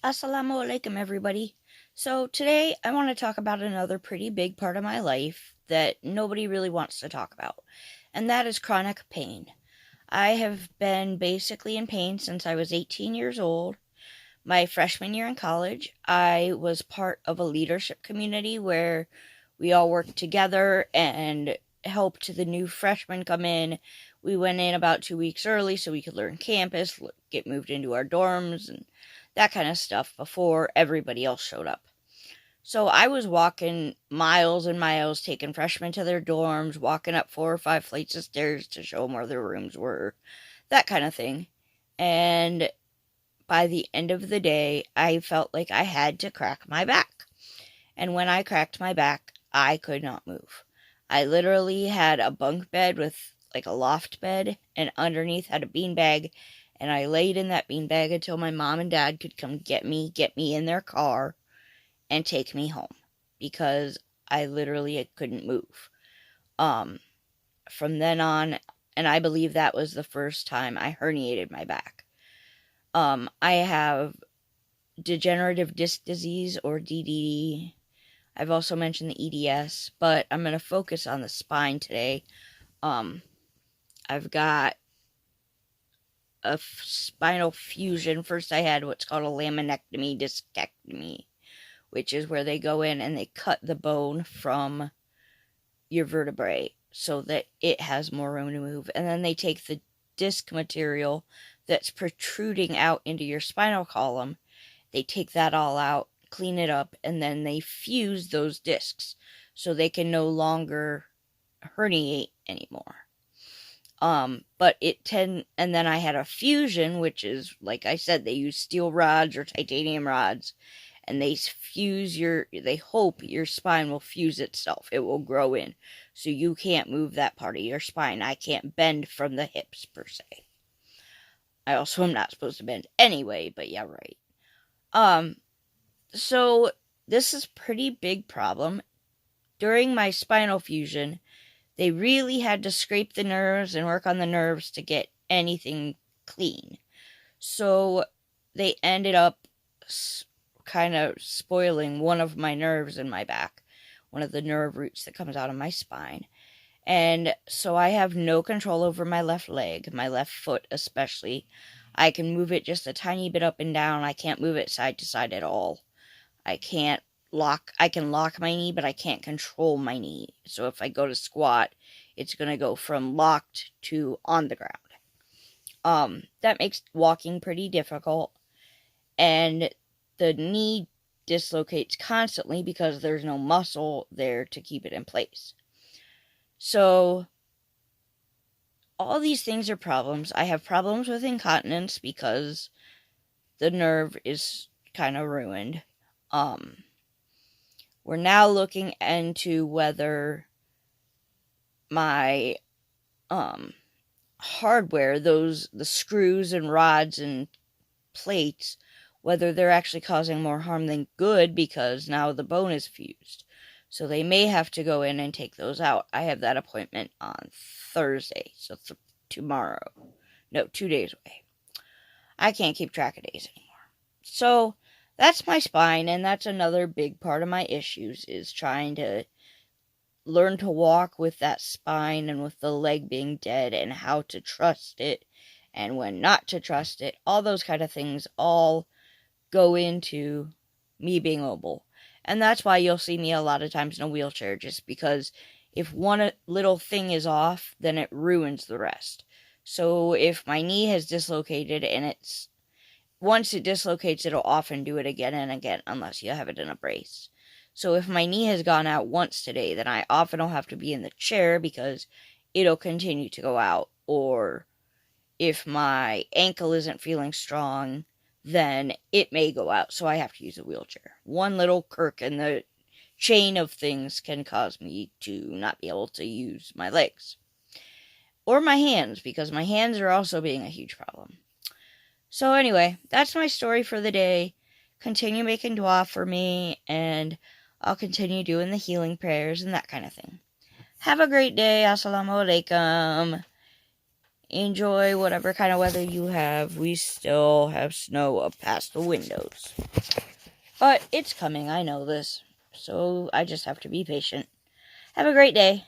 Assalamu alaikum, everybody. So, today I want to talk about another pretty big part of my life that nobody really wants to talk about, and that is chronic pain. I have been basically in pain since I was 18 years old. My freshman year in college, I was part of a leadership community where we all worked together and helped the new freshmen come in. We went in about 2 weeks early so we could learn campus, get moved into our dorms, and that kind of stuff before everybody else showed up. So I was walking miles and miles, taking freshmen to their dorms, walking up 4 or 5 flights of stairs to show them where their rooms were, that kind of thing. And by the end of the day, I felt like I had to crack my back. And when I cracked my back, I could not move. I literally had a bunk bed with like a loft bed, and underneath had a beanbag, and I laid in that beanbag until my mom and dad could come get me in their car, and take me home because I literally couldn't move. Um, from then on, and I believe that was the first time I herniated my back. I have degenerative disc disease, or DDD. I've also mentioned the EDS, but I'm going to focus on the spine today. I've got a spinal fusion. First, I had what's called a laminectomy discectomy, which is where they go in and they cut the bone from your vertebrae so that it has more room to move. And then they take the disc material that's protruding out into your spinal column. They take that all out, clean it up, and then they fuse those discs so they can no longer herniate anymore. And then I had a fusion, which is, like I said, they use steel rods or titanium rods, and they hope your spine will fuse itself. It will grow in. So you can't move that part of your spine. I can't bend from the hips, per se. I also am not supposed to bend anyway, but yeah, right. So this is a pretty big problem. During my spinal fusion, they really had to scrape the nerves and work on the nerves to get anything clean. So they ended up kind of spoiling one of my nerves in my back, one of the nerve roots that comes out of my spine. And so I have no control over my left leg, my left foot especially. I can move it just a tiny bit up and down. I can't move it side to side at all. I can lock my knee, but I can't control my knee. So if I go to squat, it's going to go from locked to on the ground. That makes walking pretty difficult. And the knee dislocates constantly because there's no muscle there to keep it in place. So all these things are problems. I have problems with incontinence because the nerve is kind of ruined. We're now looking into whether my hardware, the screws and rods and plates, whether they're actually causing more harm than good, because now the bone is fused. So they may have to go in and take those out. I have that appointment on Thursday, so tomorrow. No, 2 days away. I can't keep track of days anymore. So that's my spine, and that's another big part of my issues, is trying to learn to walk with that spine and with the leg being dead, and how to trust it and when not to trust it. All those kind of things all go into me being mobile. And that's why you'll see me a lot of times in a wheelchair, just because if one little thing is off, then it ruins the rest. So if my knee has dislocated, and once it dislocates, it'll often do it again and again unless you have it in a brace. So if my knee has gone out once today, then I often will have to be in the chair because it'll continue to go out. Or if my ankle isn't feeling strong, then it may go out, so I have to use a wheelchair. One little kirk in the chain of things can cause me to not be able to use my legs. Or my hands, because my hands are also being a huge problem. So anyway, that's my story for the day. Continue making dua for me, and I'll continue doing the healing prayers and that kind of thing. Have a great day. Assalamu alaikum. enjoy whatever kind of weather you have. We still have snow up past the windows. But it's coming, I know this. So I just have to be patient. Have a great day.